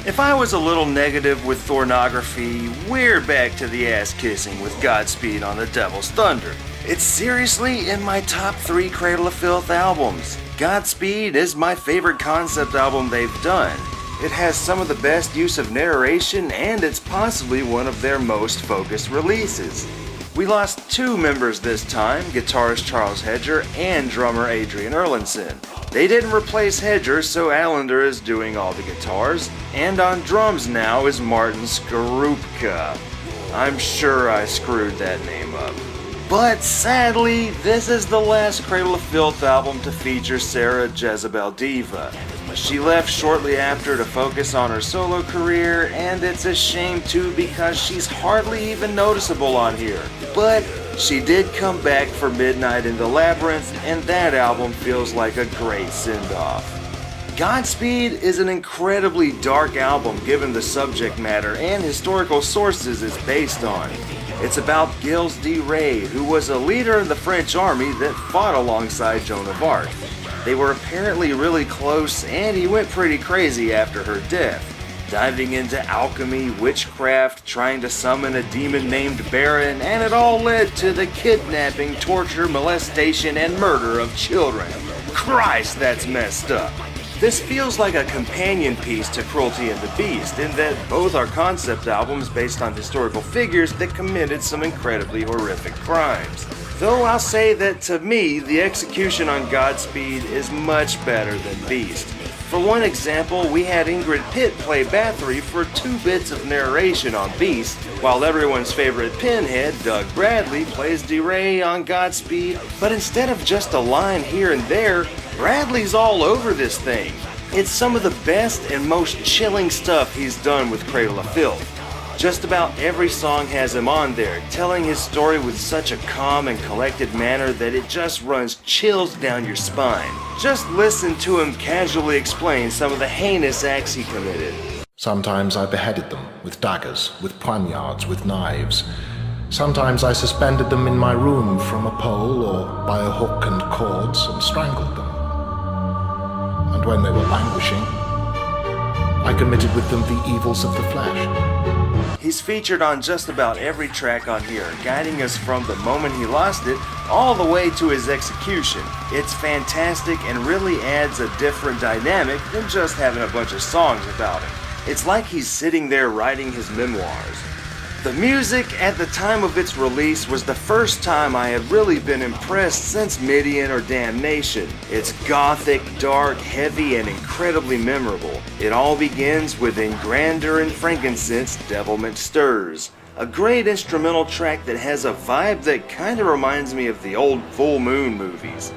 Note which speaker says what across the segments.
Speaker 1: If I was a little negative with pornography, we're back to the ass-kissing with Godspeed on the Devil's Thunder. It's seriously in my top 3 Cradle of Filth albums. Godspeed is my favorite concept album they've done. It has some of the best use of narration, and it's possibly one of their most focused releases. We lost 2 members this time, guitarist Charles Hedger and drummer Adrian Erlandson. They didn't replace Hedger, so Allender is doing all the guitars, and on drums now is Martin Skorupka. I'm sure I screwed that name up. But sadly, this is the last Cradle of Filth album to feature Sarah Jezebel Diva. She left shortly after to focus on her solo career, and it's a shame too because she's hardly even noticeable on here. But she did come back for Midnight in the Labyrinth, and that album feels like a great send-off. Godspeed is an incredibly dark album given the subject matter and historical sources it's based on. It's about Gilles de Rais, who was a leader in the French army that fought alongside Joan of Arc. They were apparently really close, and he went pretty crazy after her death, diving into alchemy, witchcraft, trying to summon a demon named Baron, and it all led to the kidnapping, torture, molestation, and murder of children. Christ, that's messed up. This feels like a companion piece to Cruelty and the Beast, in that both are concept albums based on historical figures that committed some incredibly horrific crimes. Though I'll say that to me, the execution on Godspeed is much better than Beast. For one example, we had Ingrid Pitt play Bathory for 2 bits of narration on Beast, while everyone's favorite pinhead, Doug Bradley, plays de Rais on Godspeed, but instead of just a line here and there, Bradley's all over this thing. It's some of the best and most chilling stuff he's done with Cradle of Filth. Just about every song has him on there, telling his story with such a calm and collected manner that it just runs chills down your spine. Just listen to him casually explain some of the heinous acts he committed.
Speaker 2: Sometimes I beheaded them with daggers, with poignards, with knives. Sometimes I suspended them in my room from a pole or by a hook and cords and strangled them. And when they were languishing, I committed with them the evils of the flesh.
Speaker 1: He's featured on just about every track on here, guiding us from the moment he lost it all the way to his execution. It's fantastic and really adds a different dynamic than just having a bunch of songs about him. It's like he's sitting there writing his memoirs. The music at the time of its release was the first time I had really been impressed since Midian or Damnation. It's gothic, dark, heavy, and incredibly memorable. It all begins with In Grandeur and Frankincense, Devilment Stirs, a great instrumental track that has a vibe that kinda reminds me of the old Full Moon movies.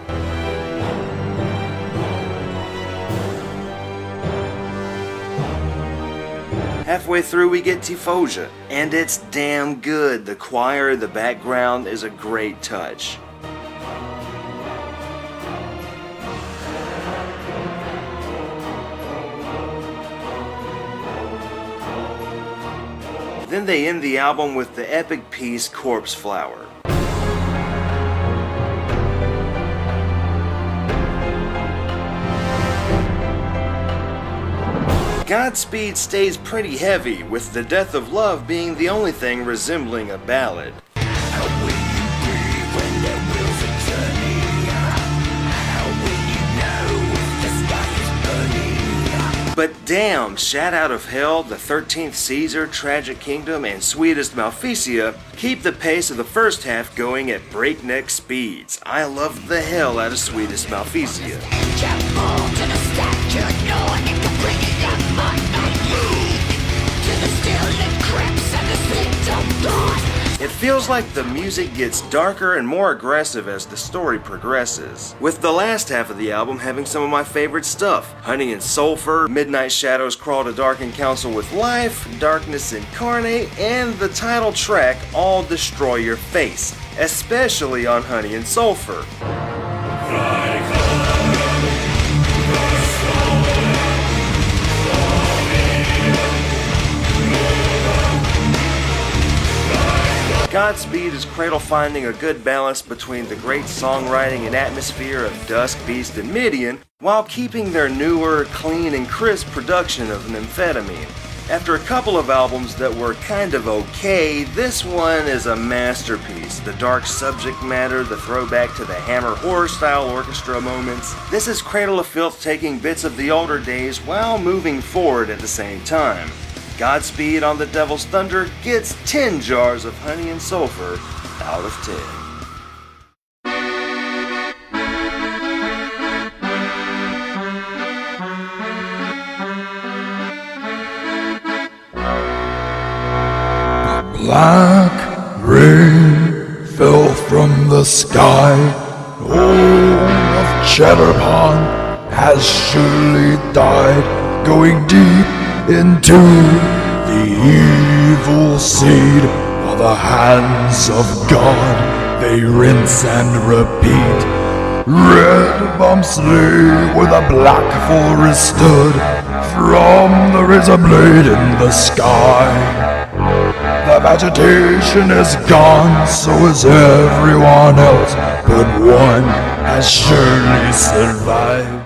Speaker 1: Halfway through we get Tifosia, and it's damn good. The choir in the background is a great touch. Then they end the album with the epic piece Corpse Flower. Godspeed stays pretty heavy, with The Death of Love being the only thing resembling a ballad. But damn, Shout Out of Hell, The 13th Caesar, Tragic Kingdom, and Sweetest Malficia keep the pace of the first half going at breakneck speeds. I love the hell out of Sweetest Malficia. It feels like the music gets darker and more aggressive as the story progresses, with the last half of the album having some of my favorite stuff: Honey and Sulphur, Midnight Shadows Crawl to Darken Council with Life, Darkness Incarnate, and the title track All Destroy Your Face, especially on Honey and Sulphur. Godspeed is Cradle finding a good balance between the great songwriting and atmosphere of Dusk, Beast, and Midian, while keeping their newer, clean, and crisp production of Nymphetamine. After a couple of albums that were kind of okay, this one is a masterpiece. The dark subject matter, the throwback to the Hammer horror-style orchestra moments. This is Cradle of Filth taking bits of the older days while moving forward at the same time. Godspeed on the Devil's Thunder gets 10 jars of honey and sulfur out of 10.
Speaker 3: Black rain fell from the sky. All of Chatterpon has surely died, going deep into the evil seed. By the hands of God, they rinse and repeat. Red bumps lay where the black forest stood. From the razor blade in the sky, the vegetation is gone, so is everyone else, but one has surely survived.